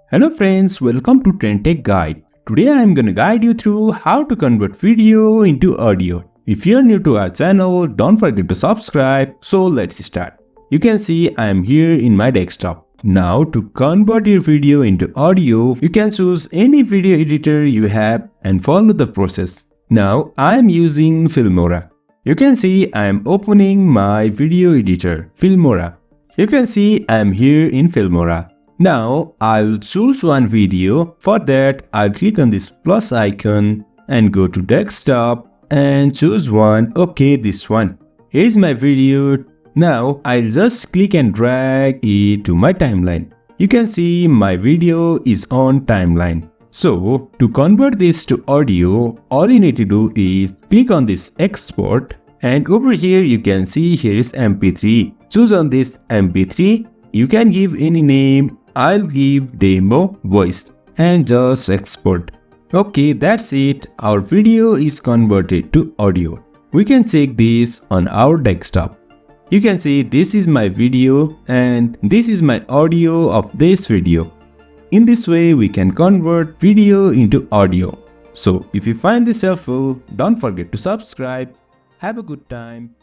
Hello friends, welcome to TrendTech Guide. Today I am going to guide you through how to convert video into audio. If you are new to our channel, don't forget to subscribe. So let's start. You can see I am here in my desktop. Now to convert your video into audio, you can choose any video editor you have and follow the process. Now I am using Filmora. You can see I am opening my video editor, Filmora. You can see I am here in Filmora. Now I'll choose one video. For that I'll click on this plus icon and go to desktop and choose one. Okay, this one. Here's my video. Now I'll just click and drag it to my timeline. You can see my video is on timeline. So to convert this to audio, all you need to do is click on this export and over here you can see here is MP3. Choose on this MP3. You can give any name. I'll give demo voice and just export. Okay, that's it. Our video is converted to audio. We can check this on our desktop. You can see this is my video and this is my audio of this video. In this way, we can convert video into audio. So if you find this helpful, don't forget to subscribe. Have a good time.